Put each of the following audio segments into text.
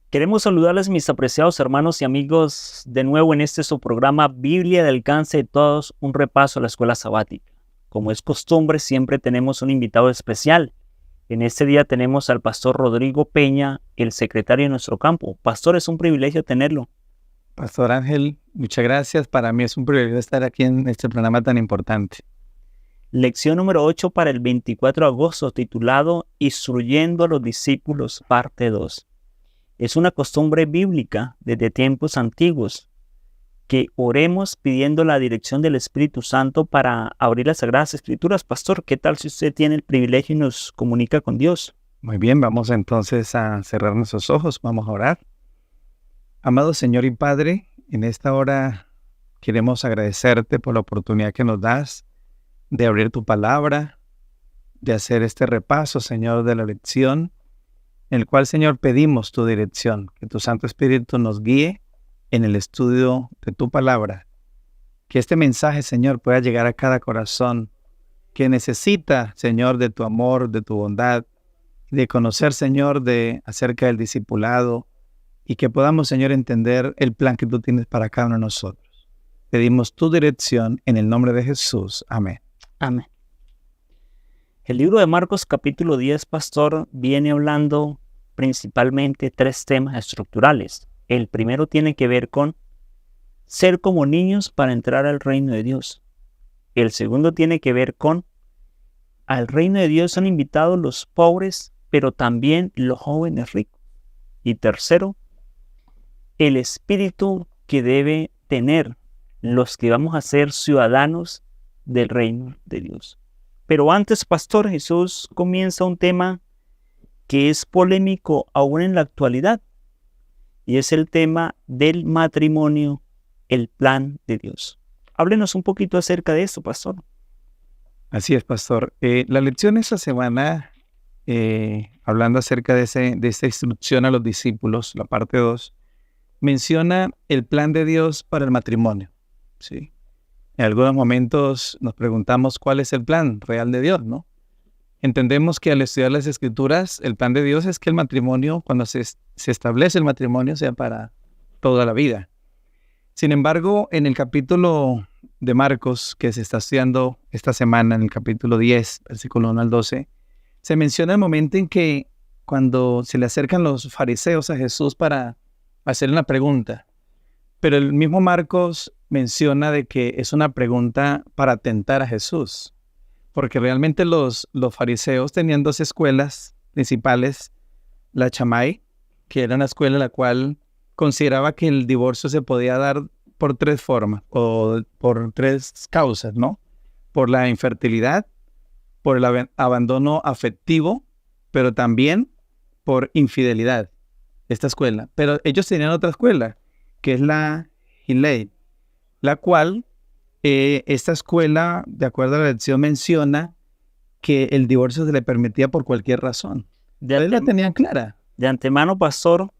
Queremos saludarles, mis apreciados hermanos y amigos, de nuevo en este su programa Biblia del alcance de todos, un repaso a la escuela sabática. Como es costumbre, siempre tenemos un invitado especial. En este día tenemos al pastor Rodrigo Peña, el secretario de nuestro campo. Pastor, es un privilegio tenerlo. Pastor Ángel, muchas gracias. Para mí es un privilegio estar aquí en este programa tan importante. Lección número 8 para el 24 de agosto, titulado Instruyendo a los discípulos, parte 2. Es una costumbre bíblica desde tiempos antiguos que oremos pidiendo la dirección del Espíritu Santo para abrir las Sagradas Escrituras. Pastor, ¿qué tal si usted tiene el privilegio y nos comunica con Dios? Muy bien, vamos entonces a cerrar nuestros ojos, vamos a orar. Amado Señor y Padre, en esta hora queremos agradecerte por la oportunidad que nos das de abrir tu palabra, de hacer este repaso, Señor, de la lección, en el cual, Señor, pedimos tu dirección, que tu Santo Espíritu nos guíe en el estudio de tu palabra, que este mensaje, Señor, pueda llegar a cada corazón que necesita, Señor, de tu amor, de tu bondad, de conocer, Señor, acerca del discipulado, y que podamos, Señor, entender el plan que tú tienes para cada uno de nosotros. Pedimos tu dirección en el nombre de Jesús. Amén. Amén. El libro de Marcos capítulo 10, pastor, viene hablando principalmente tres temas estructurales. El primero tiene que ver con ser como niños para entrar al reino de Dios. El segundo tiene que ver con al reino de Dios son invitados los pobres, pero también los jóvenes ricos. Y tercero, el espíritu que debe tener los que vamos a ser ciudadanos del reino de Dios. Pero antes, pastor, Jesús comienza un tema que es polémico aún en la actualidad, y es el tema del matrimonio, el plan de Dios. Háblenos un poquito acerca de esto, pastor. Así es, pastor. La lección esta semana, hablando acerca de esta instrucción a los discípulos, la parte 2, menciona el plan de Dios para el matrimonio, ¿sí? En algunos momentos nos preguntamos cuál es el plan real de Dios, ¿no? Entendemos que al estudiar las Escrituras, el plan de Dios es que el matrimonio, cuando se establece el matrimonio, sea para toda la vida. Sin embargo, en el capítulo de Marcos, que se está estudiando esta semana, en el capítulo 10, versículo 1 al 12, se menciona el momento en que cuando se le acercan los fariseos a Jesús para hacerle una pregunta. Pero el mismo Marcos menciona de que es una pregunta para tentar a Jesús, porque realmente los fariseos tenían dos escuelas principales, la Chamay, que era una escuela en la cual consideraba que el divorcio se podía dar por tres formas, o por tres causas, ¿no? Por la infertilidad, por el abandono afectivo, pero también por infidelidad, esta escuela. Pero ellos tenían otra escuela, que es la Hillel, la cual esta escuela, de acuerdo a la lección, menciona que el divorcio se le permitía por cualquier razón. Ellos la tenían clara. De antemano, pastor,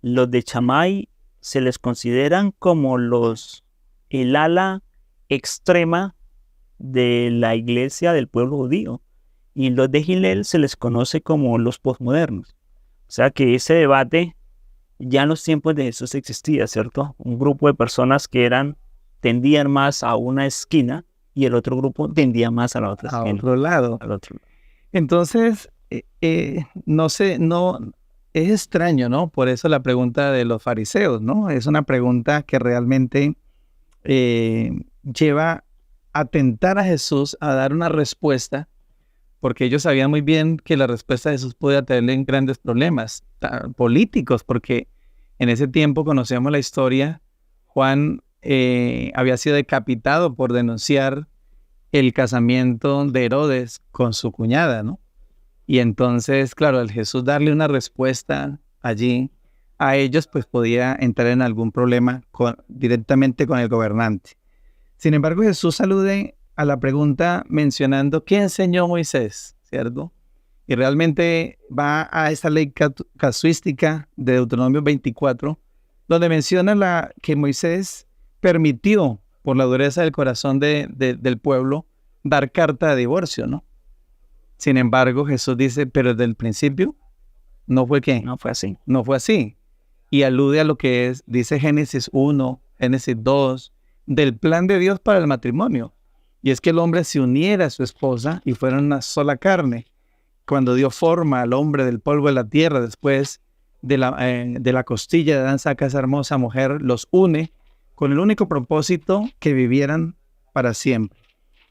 los de Chamay se les consideran como el ala extrema de la iglesia del pueblo judío, y los de Hillel se les conoce como los posmodernos. O sea que ese debate ya en los tiempos de Jesús existía, ¿cierto? Un grupo de personas que tendían más a una esquina y el otro grupo tendía más a la otra esquina. Otro lado. Al otro lado. Entonces, no sé, es extraño, ¿no? Por eso la pregunta de los fariseos, ¿no? Es una pregunta que realmente lleva a tentar a Jesús a dar una respuesta, porque ellos sabían muy bien que la respuesta de Jesús podía tener grandes problemas políticos, porque en ese tiempo conocemos la historia. Juan había sido decapitado por denunciar el casamiento de Herodes con su cuñada, ¿no? Y entonces, claro, al Jesús darle una respuesta allí a ellos, pues podía entrar en algún problema directamente con el gobernante. Sin embargo, Jesús alude a la pregunta mencionando qué enseñó Moisés, ¿cierto? Y realmente va a esta ley casuística de Deuteronomio 24, donde menciona que Moisés permitió, por la dureza del corazón del pueblo, dar carta de divorcio, ¿no? Sin embargo, Jesús dice, pero desde el principio ¿No fue qué? No fue así. No fue así. Y alude a lo que dice Génesis 1, Génesis 2, del plan de Dios para el matrimonio. Y es que el hombre se uniera a su esposa y fueran una sola carne. Cuando Dios forma al hombre del polvo de la tierra, después de la costilla de Adán saca esa hermosa mujer, los une con el único propósito que vivieran para siempre.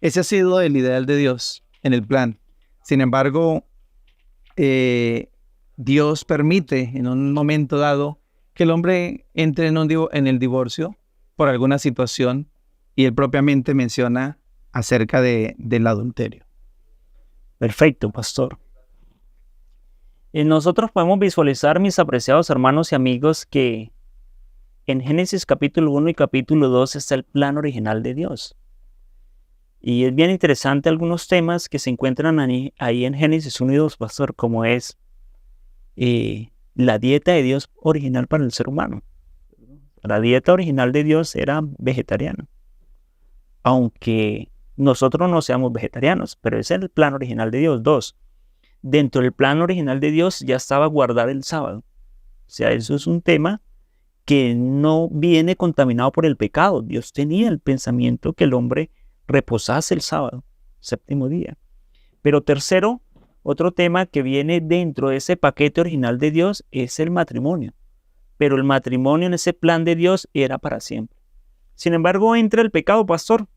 Ese ha sido el ideal de Dios en el plan. Sin embargo, Dios permite en un momento dado que el hombre entre en el divorcio por alguna situación, y él propiamente menciona acerca del adulterio. Perfecto, pastor. Nosotros podemos visualizar, mis apreciados hermanos y amigos, que en Génesis capítulo 1 y capítulo 2 está el plan original de Dios. Y es bien interesante algunos temas que se encuentran ahí en Génesis 1 y 2, pastor, como es la dieta de Dios original para el ser humano. La dieta original de Dios era vegetariana, aunque nosotros no seamos vegetarianos, pero ese es el plan original de Dios. 2, dentro del plan original de Dios ya estaba guardar el sábado. O sea, eso es un tema que no viene contaminado por el pecado. Dios tenía el pensamiento que el hombre reposase el sábado, séptimo día. Pero tercero, otro tema que viene dentro de ese paquete original de Dios es el matrimonio. Pero el matrimonio en ese plan de Dios era para siempre. Sin embargo, entra el pecado, pastor.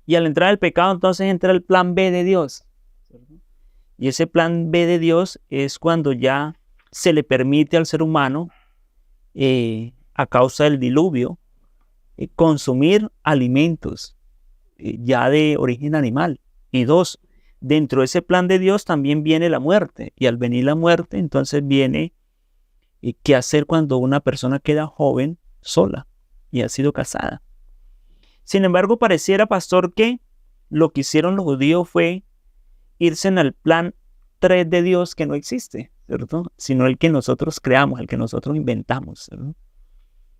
Y al entrar el pecado, entonces entra el plan B de Dios. Y ese plan B de Dios es cuando ya se le permite al ser humano, a causa del diluvio, consumir alimentos ya de origen animal. Y 2, dentro de ese plan de Dios también viene la muerte. Y al venir la muerte, entonces viene qué hacer cuando una persona queda joven sola y ha sido casada. Sin embargo, pareciera, pastor, que lo que hicieron los judíos fue irse en el plan 3 de Dios, que no existe, ¿cierto? Sino el que nosotros creamos, el que nosotros inventamos, ¿cierto?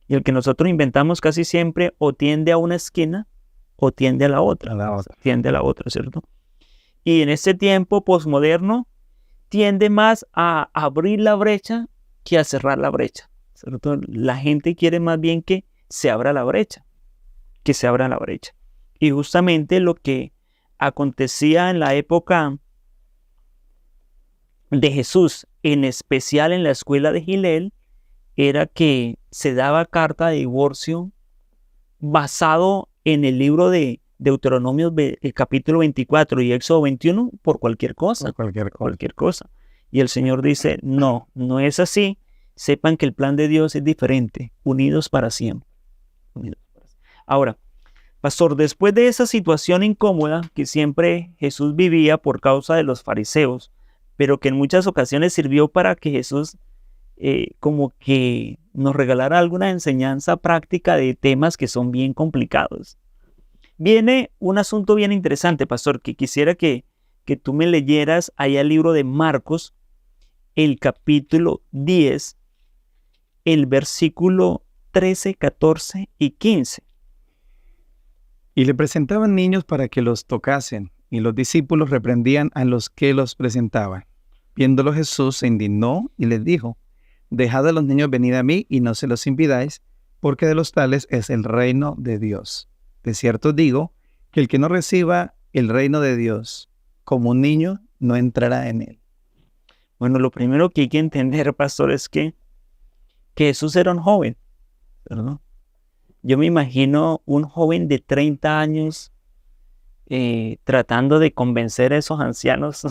Y el que nosotros inventamos casi siempre o tiende a una esquina o tiende a la otra. Tiende a la otra, ¿cierto? Y en este tiempo posmoderno tiende más a abrir la brecha que a cerrar la brecha, ¿cierto? La gente quiere más bien que se abra la brecha, Y justamente lo que acontecía en la época de Jesús, en especial en la escuela de Gilel, era que se daba carta de divorcio basado en el libro de Deuteronomio, el capítulo 24 y Éxodo 21, por cualquier cosa. Cualquier cosa. Y el Señor dice, no es así. Sepan que el plan de Dios es diferente, unidos para siempre. Ahora, pastor, después de esa situación incómoda que siempre Jesús vivía por causa de los fariseos, pero que en muchas ocasiones sirvió para que Jesús como que nos regalara alguna enseñanza práctica de temas que son bien complicados. Viene un asunto bien interesante, pastor, que quisiera que tú me leyeras allá el libro de Marcos, el capítulo 10, el versículo 13, 14 y 15. Y le presentaban niños para que los tocasen, y los discípulos reprendían a los que los presentaban. Viéndolo Jesús se indignó y les dijo, dejad a los niños venir a mí y no se los impidáis, porque de los tales es el reino de Dios. De cierto digo que el que no reciba el reino de Dios como un niño no entrará en él. Bueno, lo primero que hay que entender, pastor, es que Jesús era un joven, ¿verdad? Yo me imagino un joven de 30 años tratando de convencer a esos ancianos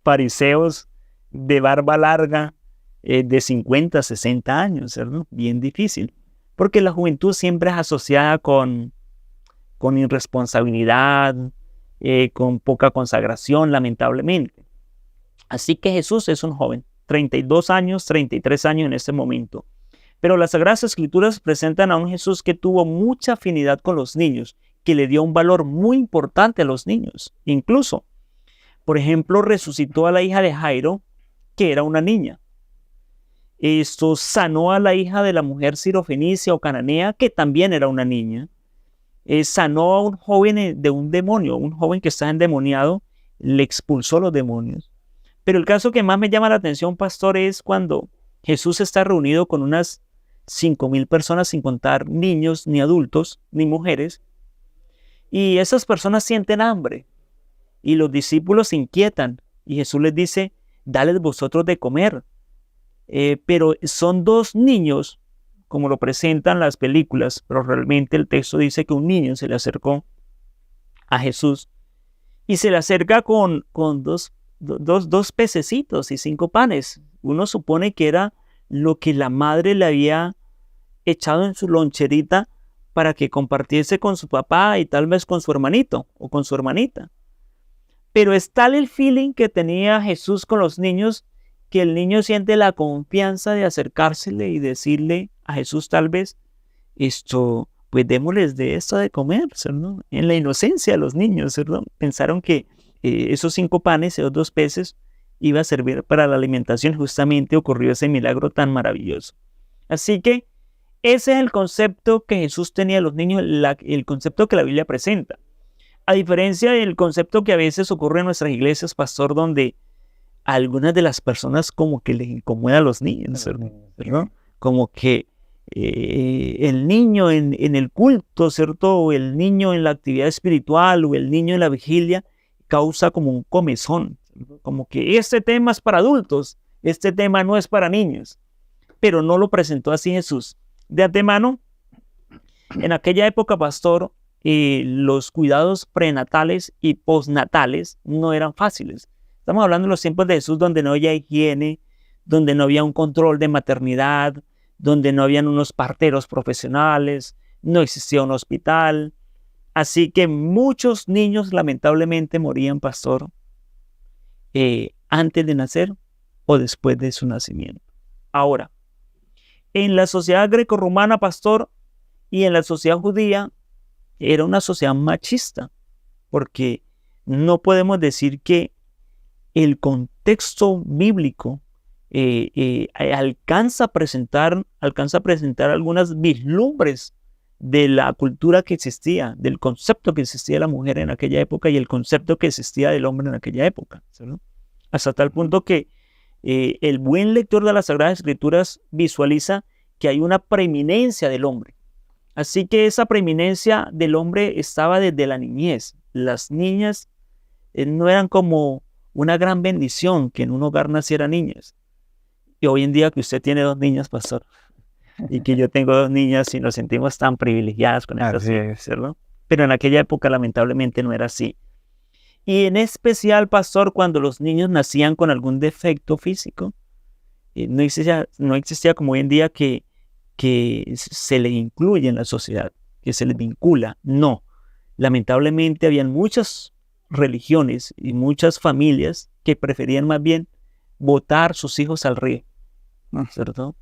fariseos de barba larga, de 50, 60 años, ¿verdad? Bien difícil, porque la juventud siempre es asociada con irresponsabilidad, con poca consagración, lamentablemente. Así que Jesús es un joven, 32 años, 33 años en este momento. Pero las Sagradas Escrituras presentan a un Jesús que tuvo mucha afinidad con los niños, que le dio un valor muy importante a los niños. Incluso, por ejemplo, resucitó a la hija de Jairo, que era una niña. Esto sanó a la hija de la mujer sirofenicia o cananea, que también era una niña. Sanó a un joven de un demonio, un joven que estaba endemoniado, le expulsó los demonios. Pero el caso que más me llama la atención, pastor, es cuando Jesús está reunido con unas 5,000 personas, sin contar niños, ni adultos, ni mujeres, y esas personas sienten hambre, y los discípulos se inquietan, y Jesús les dice, dales vosotros de comer. Pero son 2 niños, como lo presentan las películas, pero realmente el texto dice que un niño se le acercó a Jesús, y se le acerca con dos pececitos y 5 panes. Uno supone que era lo que la madre le había echado en su loncherita para que compartiese con su papá y tal vez con su hermanito o con su hermanita. Pero es tal el feeling que tenía Jesús con los niños que el niño siente la confianza de acercársele y decirle a Jesús tal vez, pues démosles de esto de comer, ¿no? En la inocencia de los niños, ¿no? Pensaron que esos 5 panes y esos 2 peces iba a servir para la alimentación. Justamente ocurrió ese milagro tan maravilloso. Así que ese es el concepto que Jesús tenía de los niños, el concepto que la Biblia presenta. A diferencia del concepto que a veces ocurre en nuestras iglesias, pastor, donde a algunas de las personas como que les incomoda a los niños, ¿no? Como que el niño en el culto, ¿cierto? O el niño en la actividad espiritual, o el niño en la vigilia, causa como un comezón, como que este tema es para adultos, este tema no es para niños, pero no lo presentó así Jesús. De antemano, en aquella época, pastor, los cuidados prenatales y postnatales no eran fáciles. Estamos hablando de los tiempos de Jesús, donde no había higiene, donde no había un control de maternidad, donde no habían unos parteros profesionales, no existía un hospital. Así que muchos niños lamentablemente morían, pastor, antes de nacer o después de su nacimiento. Ahora, en la sociedad grecorromana, pastor, y en la sociedad judía, era una sociedad machista, porque no podemos decir que el contexto bíblico alcanza a presentar algunas vislumbres de la cultura que existía, del concepto que existía de la mujer en aquella época y el concepto que existía del hombre en aquella época, ¿no? Hasta tal punto que el buen lector de las Sagradas Escrituras visualiza que hay una preeminencia del hombre. Así que esa preeminencia del hombre estaba desde la niñez. Las niñas no eran como una gran bendición que en un hogar nacieran niñas. Y hoy en día que usted tiene 2 niñas, pastor, y que yo tengo 2 niñas y nos sentimos tan privilegiadas con estas niñas, ¿no? Pero en aquella época lamentablemente no era así. Y en especial, pastor, cuando los niños nacían con algún defecto físico, no existía como hoy en día que se le incluye en la sociedad, que se les vincula. No, lamentablemente habían muchas religiones y muchas familias que preferían más bien botar sus hijos al río, ¿cierto?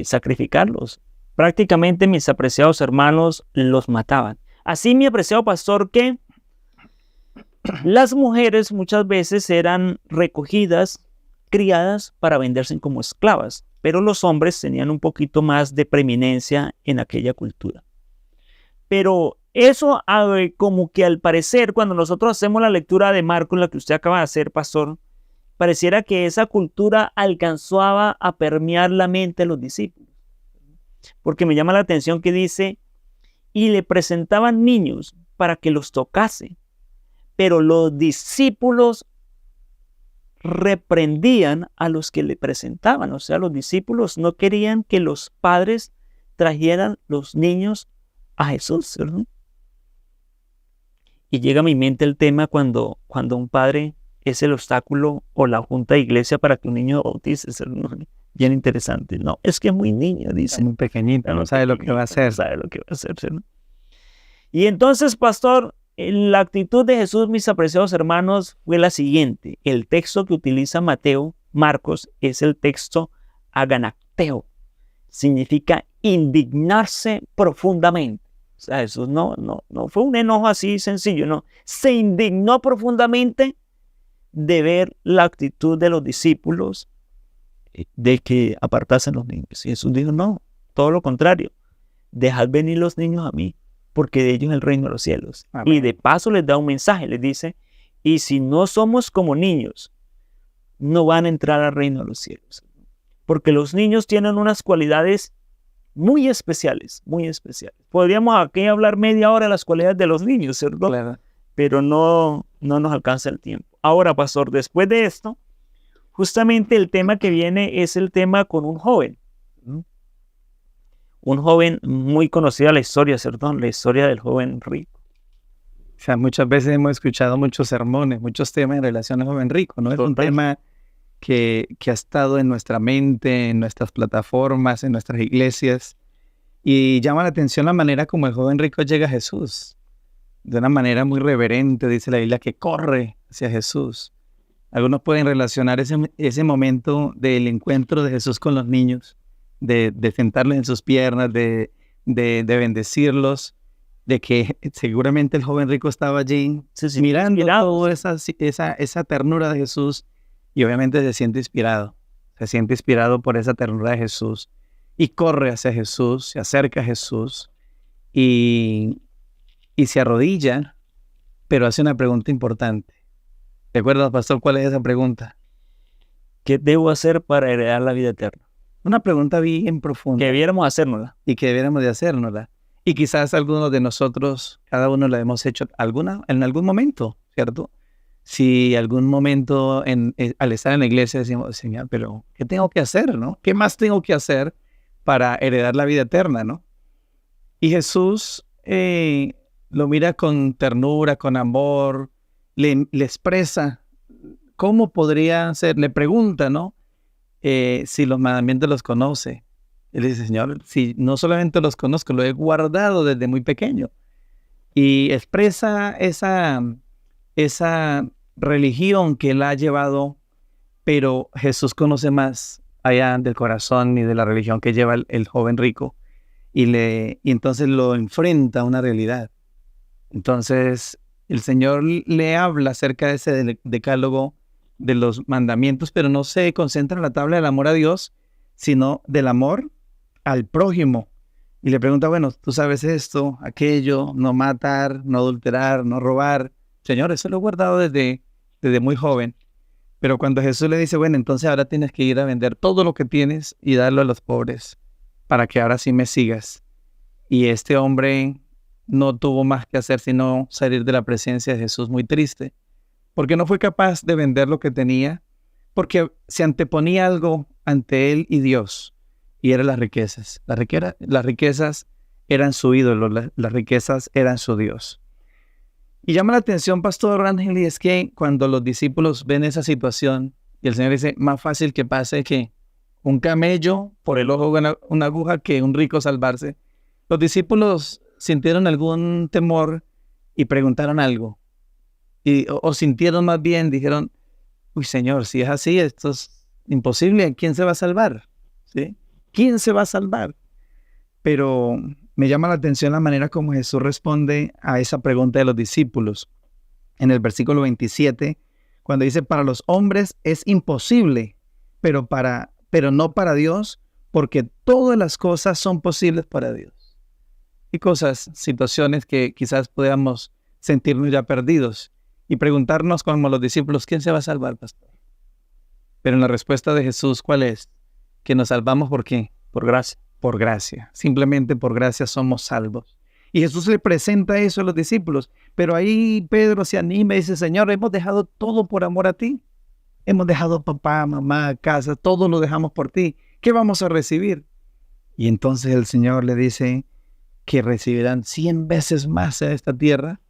Sacrificarlos. Prácticamente mis apreciados hermanos los mataban. Así, mi apreciado pastor, que las mujeres muchas veces eran recogidas, criadas para venderse como esclavas, pero los hombres tenían un poquito más de preeminencia en aquella cultura. Pero eso, como que al parecer, cuando nosotros hacemos la lectura de Marcos, la que usted acaba de hacer, pastor, pareciera que esa cultura alcanzó a permear la mente de los discípulos. Porque me llama la atención que dice, y le presentaban niños para que los tocase, pero los discípulos reprendían a los que le presentaban. O sea, los discípulos no querían que los padres trajeran los niños a Jesús, ¿no? Y llega a mi mente el tema cuando un padre es el obstáculo o la junta de iglesia para que un niño bautice, ¿no? Bien interesante. No, es que es muy niño, dice. Es muy pequeñito, no sabe lo que va a hacer. No sabe lo que va a hacer, ¿no? Y entonces, pastor, la actitud de Jesús, mis apreciados hermanos, fue la siguiente. El texto que utiliza Marcos, es el texto aganacteo. Significa indignarse profundamente. O sea, Jesús no fue un enojo así sencillo, no. Se indignó profundamente de ver la actitud de los discípulos de que apartasen los niños. Y Jesús dijo, no, todo lo contrario. Dejad venir los niños a mí, porque de ellos es el reino de los cielos. Amén. Y de paso les da un mensaje, les dice, y si no somos como niños, no van a entrar al reino de los cielos. Porque los niños tienen unas cualidades muy especiales, muy especiales. Podríamos aquí hablar media hora de las cualidades de los niños, ¿cierto? Claro. Pero no nos alcanza el tiempo. Ahora, pastor, después de esto, justamente el tema que viene es el tema con un joven. Un joven muy conocido en la historia, ¿cierto? La historia del joven rico. O sea, muchas veces hemos escuchado muchos sermones, muchos temas en relación al joven rico, ¿no? Es un tema que ha estado en nuestra mente, en nuestras plataformas, en nuestras iglesias, y llama la atención la manera como el joven rico llega a Jesús. De una manera muy reverente, dice la Biblia, que corre hacia Jesús. Algunos pueden relacionar ese momento del encuentro de Jesús con los niños, de sentarlos en sus piernas, de bendecirlos, de que seguramente el joven rico estaba allí mirando toda esa ternura de Jesús, y obviamente se siente inspirado por esa ternura de Jesús, y corre hacia Jesús, se acerca a Jesús, y se arrodilla, pero hace una pregunta importante. ¿Recuerdas, pastor, cuál es esa pregunta? ¿Qué debo hacer para heredar la vida eterna? Una pregunta bien profunda. Que debiéramos hacérnosla. Y que debiéramos de hacérnosla. Y quizás algunos de nosotros, cada uno la hemos hecho en algún momento, ¿cierto? Si algún momento al estar en la iglesia decimos, Señor, pero ¿qué tengo que hacer, no? ¿Qué más tengo que hacer para heredar la vida eterna, no? Y Jesús lo mira con ternura, con amor, le expresa cómo podría ser, le pregunta, ¿no? Si los mandamientos los conoce. Él dice, Señor, si no solamente los conozco, lo he guardado desde muy pequeño. Y expresa esa religión que él ha llevado, pero Jesús conoce más allá del corazón y de la religión que lleva el joven rico, y entonces lo enfrenta a una realidad. Entonces el Señor le habla acerca de ese decálogo de los mandamientos, pero no se concentra en la tabla del amor a Dios, sino del amor al prójimo. Y le pregunta, bueno, tú sabes esto, aquello, no matar, no adulterar, no robar. Señor, eso lo he guardado desde muy joven. Pero cuando Jesús le dice, bueno, entonces ahora tienes que ir a vender todo lo que tienes y darlo a los pobres, para que ahora sí me sigas. Y este hombre no tuvo más que hacer sino salir de la presencia de Jesús muy triste, porque no fue capaz de vender lo que tenía, porque se anteponía algo ante él y Dios, y eran las riquezas. Las riquezas eran su ídolo, las riquezas eran su Dios. Y llama la atención, pastor Ángel, y es que cuando los discípulos ven esa situación, y el Señor dice, más fácil que pase que un camello por el ojo de una aguja que un rico salvarse, los discípulos sintieron algún temor y preguntaron algo. O sintieron más bien, dijeron, uy, Señor, si es así, esto es imposible, ¿quién se va a salvar? ¿Sí? ¿Quién se va a salvar? Pero me llama la atención la manera como Jesús responde a esa pregunta de los discípulos. En el versículo 27, cuando dice, para los hombres es imposible, pero no para Dios, porque todas las cosas son posibles para Dios. Y situaciones que quizás podamos sentirnos ya perdidos y preguntarnos como los discípulos, ¿quién se va a salvar, pastor? Pero en la respuesta de Jesús, ¿cuál es? Que nos salvamos ¿por qué? Por gracia. Por gracia. Simplemente por gracia somos salvos. Y Jesús le presenta eso a los discípulos. Pero ahí Pedro se anima y dice, Señor, hemos dejado todo por amor a ti. Hemos dejado papá, mamá, casa, todo lo dejamos por ti. ¿Qué vamos a recibir? Y entonces el Señor le dice que recibirán 100 veces más en esta tierra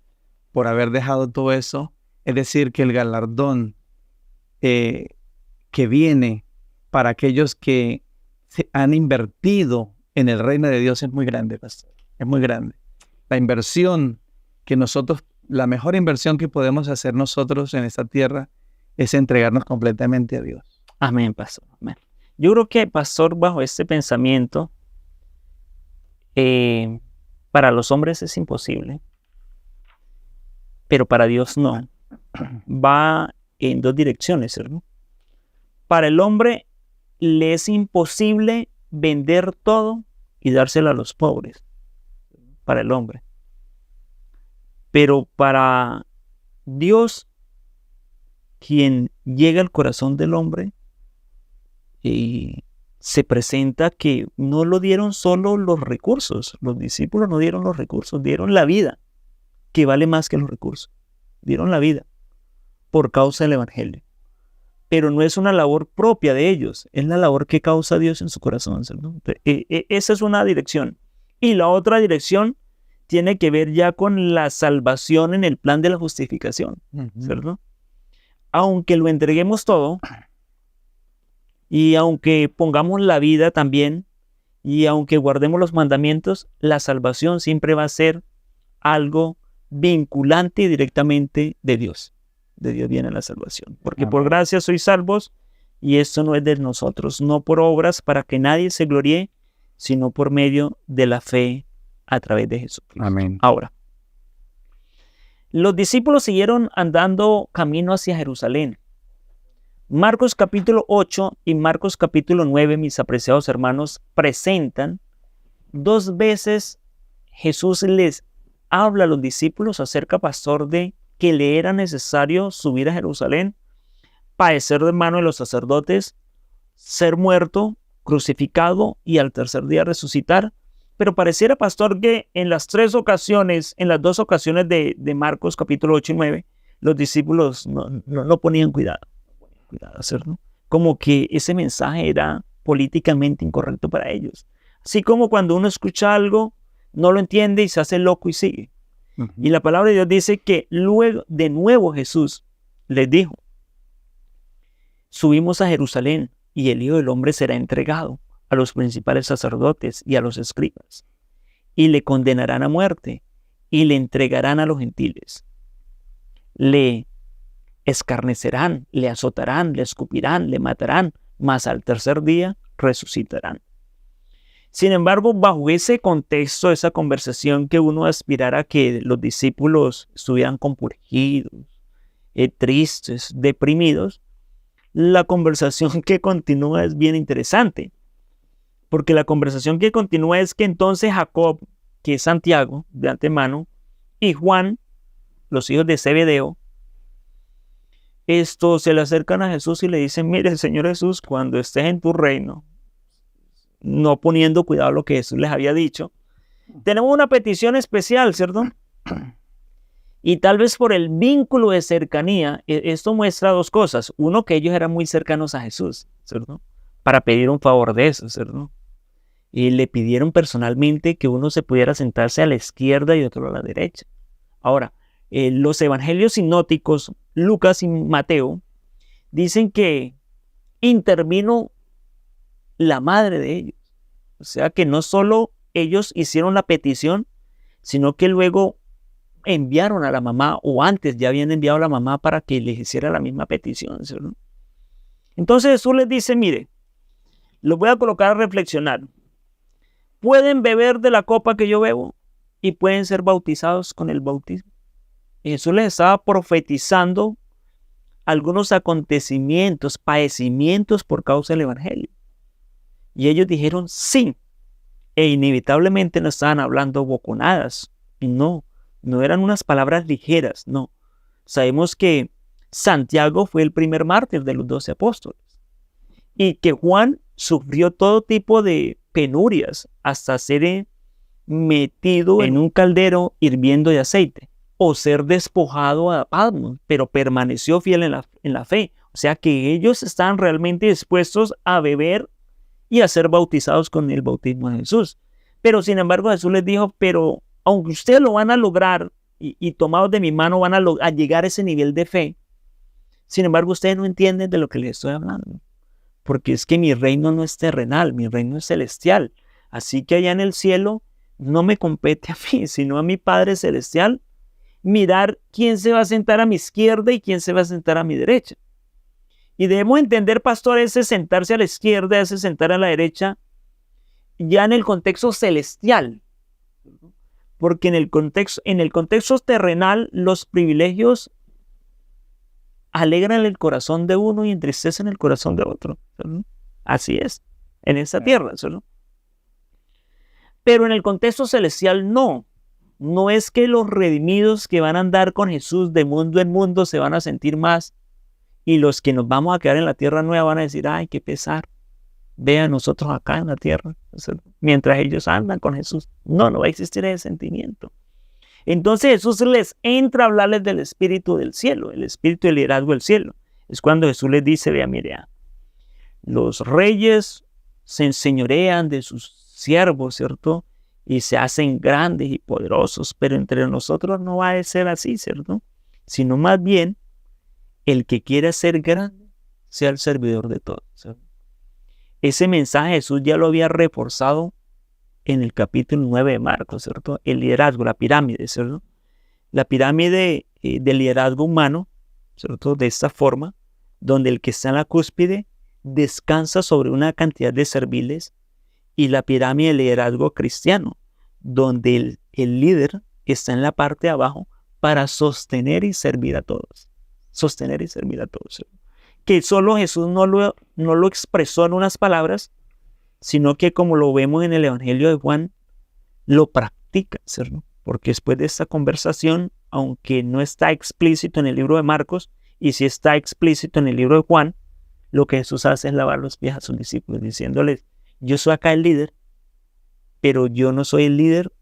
por haber dejado todo eso. Es decir, que el galardón que viene para aquellos que se han invertido en el reino de Dios es muy grande, pastor. Es muy grande. La inversión la mejor inversión que podemos hacer nosotros en esta tierra es entregarnos completamente a Dios. Amén, pastor. Amén. Yo creo que, pastor, bajo este pensamiento, para los hombres es imposible, pero para Dios no. Va en dos direcciones, ¿no? Para el hombre le es imposible vender todo y dárselo a los pobres. Para el hombre. Pero para Dios quien llega al corazón del hombre y se presenta que no lo dieron solo los recursos. Los discípulos no dieron los recursos, dieron la vida, que vale más que los recursos. Dieron la vida por causa del evangelio. Pero no es una labor propia de ellos, es la labor que causa Dios en su corazón, ¿no? Esa es una dirección. Y la otra dirección tiene que ver ya con la salvación en el plan de la justificación, ¿cierto? Aunque lo entreguemos todo, y aunque pongamos la vida también, y aunque guardemos los mandamientos, la salvación siempre va a ser algo vinculante directamente de Dios. De Dios viene la salvación. Porque por gracia sois salvos, y esto no es de nosotros, no por obras para que nadie se gloríe, sino por medio de la fe a través de Jesucristo. Amén. Ahora, los discípulos siguieron andando camino hacia Jerusalén. Marcos capítulo 8 y Marcos capítulo 9, mis apreciados hermanos, presentan 2 veces Jesús les habla a los discípulos acerca, pastor, de que le era necesario subir a Jerusalén, padecer de mano de los sacerdotes, ser muerto, crucificado y al tercer día resucitar. Pero pareciera, pastor, que en las 2 ocasiones de Marcos capítulo 8 y 9, los discípulos no ponían cuidado, ¿cierto? Como que ese mensaje era políticamente incorrecto para ellos. Así como cuando uno escucha algo, no lo entiende y se hace loco y sigue. Y la palabra de Dios dice que luego de nuevo Jesús les dijo: subimos a Jerusalén y el Hijo del Hombre será entregado a los principales sacerdotes y a los escribas, y le condenarán a muerte y le entregarán a los gentiles. Le escarnecerán, le azotarán, le escupirán, le matarán, mas al tercer día resucitarán. Sin embargo, bajo ese contexto, esa conversación que uno aspirara a que los discípulos estuvieran compungidos, tristes, deprimidos, la conversación que continúa es bien interesante. Porque la conversación que continúa es que entonces Jacob, que es Santiago de antemano, y Juan, los hijos de Zebedeo, se le acercan a Jesús y le dicen: mire, Señor Jesús, cuando estés en tu reino, no poniendo cuidado a lo que Jesús les había dicho, tenemos una petición especial, ¿cierto? Y tal vez por el vínculo de cercanía, esto muestra 2 cosas. Uno, que ellos eran muy cercanos a Jesús, ¿cierto? Para pedir un favor de eso, ¿cierto? Y le pidieron personalmente que uno se pudiera sentarse a la izquierda y otro a la derecha. Ahora, los evangelios sinópticos, Lucas y Mateo, dicen que intervino la madre de ellos. O sea que no solo ellos hicieron la petición, sino que luego enviaron a la mamá, o antes ya habían enviado a la mamá para que les hiciera la misma petición, ¿cierto? Entonces Jesús les dice: mire, los voy a colocar a reflexionar. Pueden beber de la copa que yo bebo y pueden ser bautizados con el bautismo. Y Jesús les estaba profetizando algunos acontecimientos, padecimientos por causa del evangelio. Y ellos dijeron sí, e inevitablemente no estaban hablando boconadas. Y no eran unas palabras ligeras, no. Sabemos que Santiago fue el primer mártir de los 12 apóstoles. Y que Juan sufrió todo tipo de penurias hasta ser metido en un caldero hirviendo de aceite, o ser despojado a Patmos, pero permaneció fiel en la fe. O sea que ellos estaban realmente dispuestos a beber y a ser bautizados con el bautismo de Jesús. Pero sin embargo Jesús les dijo: pero aunque ustedes lo van a lograr y tomados de mi mano van a llegar a ese nivel de fe, sin embargo ustedes no entienden de lo que les estoy hablando. Porque es que mi reino no es terrenal, mi reino es celestial. Así que allá en el cielo no me compete a mí, sino a mi Padre celestial, mirar quién se va a sentar a mi izquierda y quién se va a sentar a mi derecha. Y debemos entender, pastor, ese sentarse a la izquierda, ese sentar a la derecha, ya en el contexto celestial. Porque en el contexto terrenal, los privilegios alegran el corazón de uno y entristecen el corazón de otro, ¿no? Así es, en esta tierra, ¿no? Pero en el contexto celestial no es que los redimidos que van a andar con Jesús de mundo en mundo se van a sentir más Y los que nos vamos a quedar en la tierra nueva van a decir, ay, qué pesar. Vean nosotros acá en la tierra. Mientras ellos andan con Jesús, no va a existir ese sentimiento. Entonces Jesús les entra a hablarles del espíritu del cielo, el espíritu del liderazgo del cielo. Es cuando Jesús les dice, vea, mire, los reyes se enseñorean de sus siervos, ¿cierto? Y se hacen grandes y poderosos, pero entre nosotros no va a ser así, ¿cierto? Sino más bien, el que quiera ser grande, sea el servidor de todos, ¿cierto? Ese mensaje Jesús ya lo había reforzado en el capítulo 9 de Marcos, ¿cierto? El liderazgo, la pirámide, ¿cierto? La pirámide del liderazgo humano, ¿cierto? De esta forma, donde el que está en la cúspide descansa sobre una cantidad de serviles, y la pirámide del liderazgo cristiano, donde el líder está en la parte de abajo para sostener y servir a todos. Sostener y servir a todos, ¿cierto? Que solo Jesús no lo expresó en unas palabras, sino que como lo vemos en el Evangelio de Juan, lo practica, ¿cierto? Porque después de esta conversación, aunque no está explícito en el libro de Marcos, y sí está explícito en el libro de Juan, lo que Jesús hace es lavar los pies a sus discípulos, diciéndoles, yo soy acá el líder, pero yo no soy el líder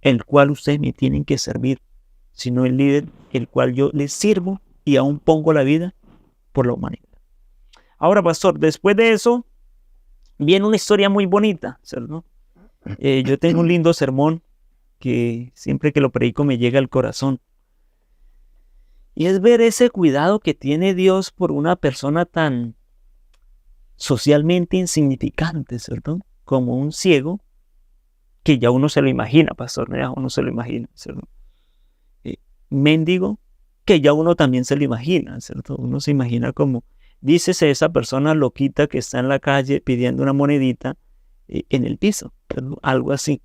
el cual ustedes me tienen que servir, sino el líder el cual yo les sirvo y aún pongo la vida por la humanidad. Ahora, pastor, después de eso, viene una historia muy bonita, ¿cierto? Yo tengo un lindo sermón que siempre que lo predico me llega al corazón. Y es ver ese cuidado que tiene Dios por una persona tan socialmente insignificante, ¿cierto? Como un ciego, que ya uno se lo imagina, pastor, ya uno se lo imagina, ¿cierto? Mendigo, que ya uno también se lo imagina, ¿cierto? Uno se imagina como, dícese esa persona loquita que está en la calle pidiendo una monedita en el piso, ¿cierto? Algo así.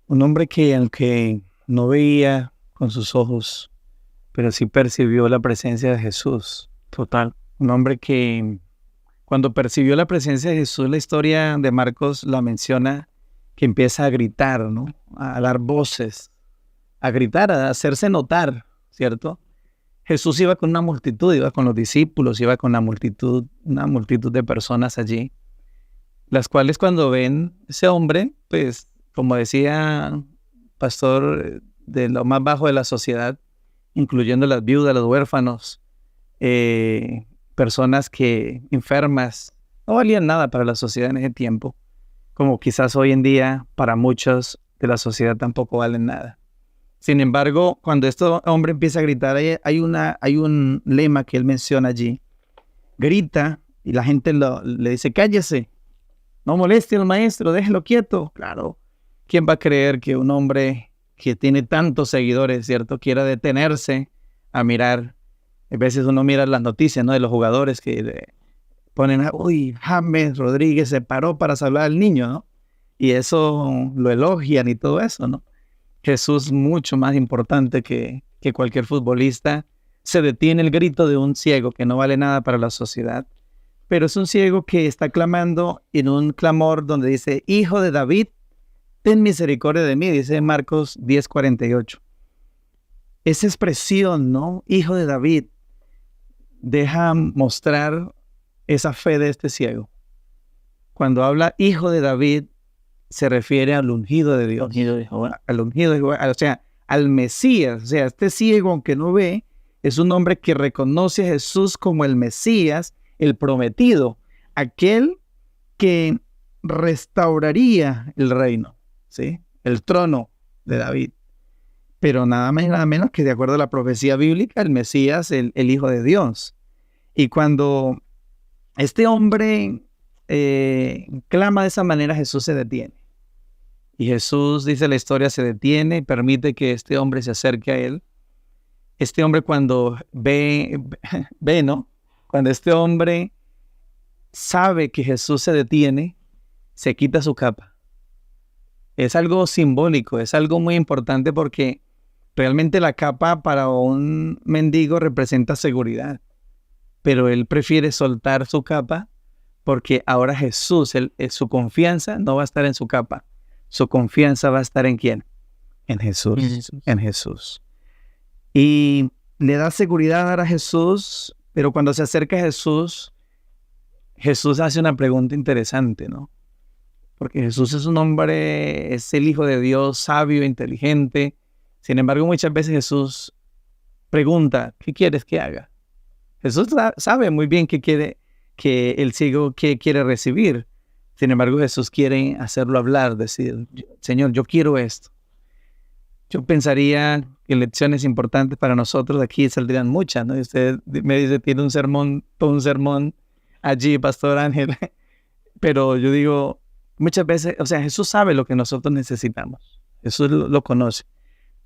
Un hombre que aunque no veía con sus ojos, pero sí percibió la presencia de Jesús. Total. Un hombre que cuando percibió la presencia de Jesús, la historia de Marcos la menciona, que empieza a gritar, ¿no? A dar voces, a gritar, a hacerse notar, ¿cierto? Jesús iba con una multitud, iba con los discípulos, iba con una multitud de personas allí, las cuales cuando ven ese hombre, pues, como decía pastor, de lo más bajo de la sociedad, incluyendo las viudas, los huérfanos, personas que enfermas, no valían nada para la sociedad en ese tiempo, como quizás hoy en día para muchos de la sociedad tampoco valen nada. Sin embargo, cuando este hombre empieza a gritar, hay un lema que él menciona allí. Grita y la gente le dice, cállese, no moleste al maestro, déjelo quieto. Claro, ¿quién va a creer que un hombre que tiene tantos seguidores, ¿cierto?, quiera detenerse a mirar? A veces uno mira las noticias, ¿no?, de los jugadores que ponen, uy, James Rodríguez se paró para salvar al niño, ¿no? Y eso lo elogian y todo eso, ¿no? Jesús, mucho más importante que cualquier futbolista, se detiene el grito de un ciego que no vale nada para la sociedad, pero es un ciego que está clamando en un clamor donde dice, Hijo de David, ten misericordia de mí, dice Marcos 10:48. Esa expresión, ¿no? Hijo de David, deja mostrar esa fe de este ciego. Cuando habla Hijo de David, se refiere al ungido de Dios. Ungido de Jehová. Al ungido de Jehová, o sea, al Mesías. O sea, este ciego, aunque no ve, es un hombre que reconoce a Jesús como el Mesías, el prometido, aquel que restauraría el reino, ¿sí? El trono de David. Pero nada más y nada menos que de acuerdo a la profecía bíblica, el Mesías, el Hijo de Dios. Y cuando este hombre clama de esa manera, Jesús se detiene. Y Jesús, dice la historia, se detiene y permite que este hombre se acerque a él. Este hombre cuando ve, ¿no? Cuando este hombre sabe que Jesús se detiene, se quita su capa. Es algo simbólico, es algo muy importante porque realmente la capa para un mendigo representa seguridad. Pero él prefiere soltar su capa porque ahora Jesús, su confianza no va a estar en su capa. Su confianza va a estar ¿en quién? En Jesús. En Jesús. Y le da seguridad a Jesús, pero cuando se acerca a Jesús, Jesús hace una pregunta interesante, ¿no? Porque Jesús es un hombre, es el Hijo de Dios, sabio, inteligente. Sin embargo, muchas veces Jesús pregunta, ¿qué quieres que haga? Jesús sabe muy bien qué quiere que el ciego quiere recibir. Sin embargo, Jesús quiere hacerlo hablar, decir, Señor, yo quiero esto. Yo pensaría que lecciones importantes para nosotros aquí saldrían muchas, ¿no? Y usted me dice, tiene un sermón, todo un sermón allí, Pastor Ángel. Pero yo digo, muchas veces, o sea, Jesús sabe lo que nosotros necesitamos. Jesús lo conoce.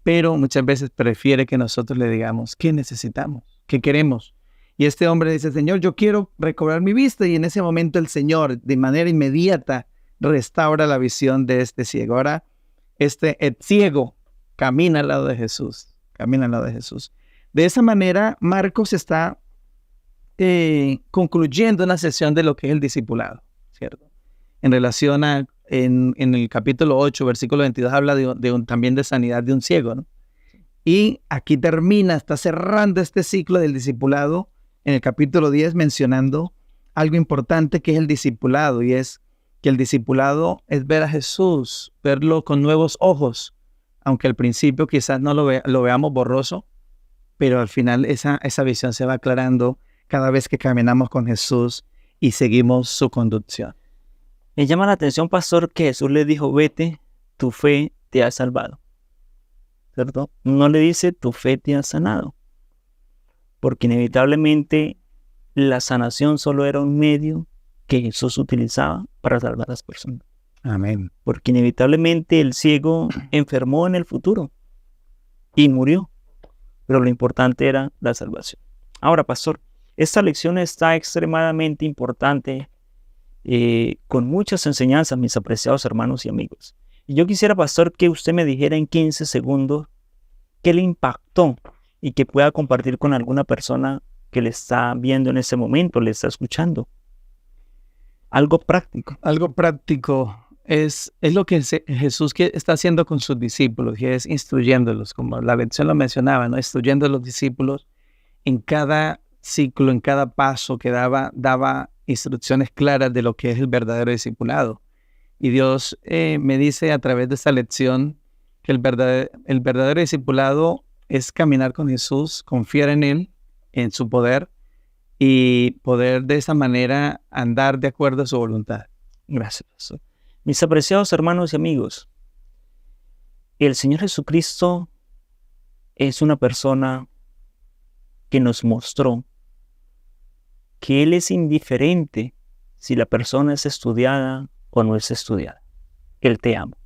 Pero muchas veces prefiere que nosotros le digamos, ¿qué necesitamos? ¿Qué queremos? Y este hombre dice, Señor, yo quiero recobrar mi vista. Y en ese momento el Señor, de manera inmediata, restaura la visión de este ciego. Ahora, el ciego camina al lado de Jesús. Camina al lado de Jesús. De esa manera, Marcos está concluyendo una sesión de lo que es el discipulado, ¿cierto? En relación a, en el capítulo 8, versículo 22, habla también de sanidad de un ciego, ¿no? Y aquí está cerrando este ciclo del discipulado en el capítulo 10, mencionando algo importante que es el discipulado, y es que el discipulado es ver a Jesús, verlo con nuevos ojos, aunque al principio quizás no lo veamos borroso, pero al final esa visión se va aclarando cada vez que caminamos con Jesús y seguimos su conducción. Me llama la atención, pastor, que Jesús le dijo, vete, tu fe te ha salvado, ¿cierto? No le dice, tu fe te ha sanado, porque inevitablemente la sanación solo era un medio que Jesús utilizaba para salvar a las personas. Amén. Porque inevitablemente el ciego enfermó en el futuro y murió, pero lo importante era la salvación. Ahora, pastor, esta lección está extremadamente importante, con muchas enseñanzas, mis apreciados hermanos y amigos. Y yo quisiera, pastor, que usted me dijera en 15 segundos qué le impactó y que pueda compartir con alguna persona que le está viendo en ese momento, le está escuchando. Algo práctico. Algo práctico es lo que Jesús está haciendo con sus discípulos, que es instruyéndolos, como la lección lo mencionaba, ¿no? Instruyendo a los discípulos en cada ciclo, en cada paso que daba instrucciones claras de lo que es el verdadero discipulado. Y Dios me dice a través de esta lección que el verdadero discipulado es caminar con Jesús, confiar en Él, en su poder, y poder de esa manera andar de acuerdo a su voluntad. Gracias, pastor. Mis apreciados hermanos y amigos, el Señor Jesucristo es una persona que nos mostró que Él es indiferente si la persona es estudiada o no es estudiada. Él te ama.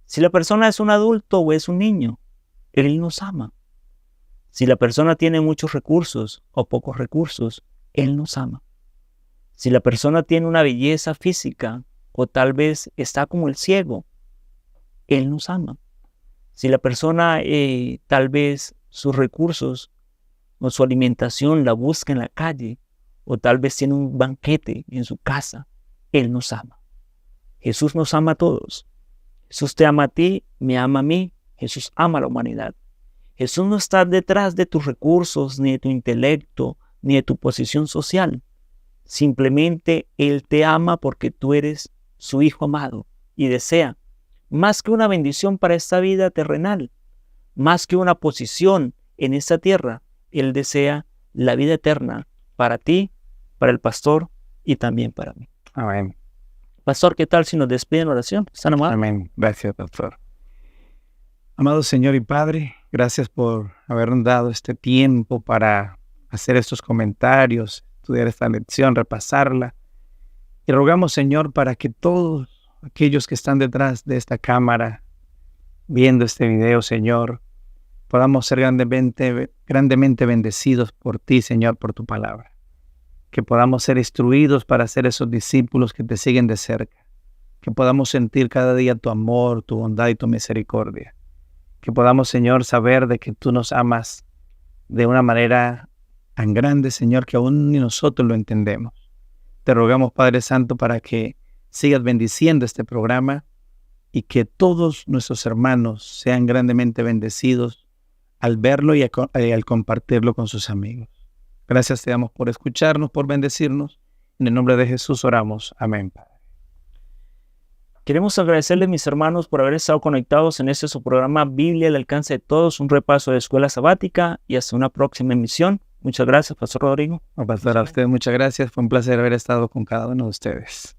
Si la persona es un adulto o es un niño, Él nos ama. Si la persona tiene muchos recursos o pocos recursos, Él nos ama. Si la persona tiene una belleza física o tal vez está como el ciego, Él nos ama. Si la persona tal vez sus recursos o su alimentación la busca en la calle o tal vez tiene un banquete en su casa, Él nos ama. Jesús nos ama a todos. Jesús te ama a ti, me ama a mí. Jesús ama a la humanidad. Jesús no está detrás de tus recursos, ni de tu intelecto, ni de tu posición social. Simplemente Él te ama porque tú eres su Hijo amado y desea, más que una bendición para esta vida terrenal, más que una posición en esta tierra, Él desea la vida eterna para ti, para el pastor y también para mí. Amén. Pastor, ¿qué tal si nos despiden en oración? ¿Están amados? Amén. Gracias, pastor. Amado Señor y Padre, gracias por habernos dado este tiempo para hacer estos comentarios, estudiar esta lección, repasarla. Y rogamos, Señor, para que todos aquellos que están detrás de esta cámara, viendo este video, Señor, podamos ser grandemente bendecidos por ti, Señor, por tu palabra. Que podamos ser instruidos para ser esos discípulos que te siguen de cerca. Que podamos sentir cada día tu amor, tu bondad y tu misericordia. Que podamos, Señor, saber de que tú nos amas de una manera tan grande, Señor, que aún ni nosotros lo entendemos. Te rogamos, Padre Santo, para que sigas bendiciendo este programa y que todos nuestros hermanos sean grandemente bendecidos al verlo y al compartirlo con sus amigos. Gracias te damos por escucharnos, por bendecirnos. En el nombre de Jesús oramos. Amén, Padre. Queremos agradecerles, mis hermanos, por haber estado conectados en este su programa Biblia al alcance de todos, un repaso de escuela sabática, y hasta una próxima emisión. Muchas gracias, Pastor Rodrigo. Pastor, a usted muchas gracias. Fue un placer haber estado con cada uno de ustedes.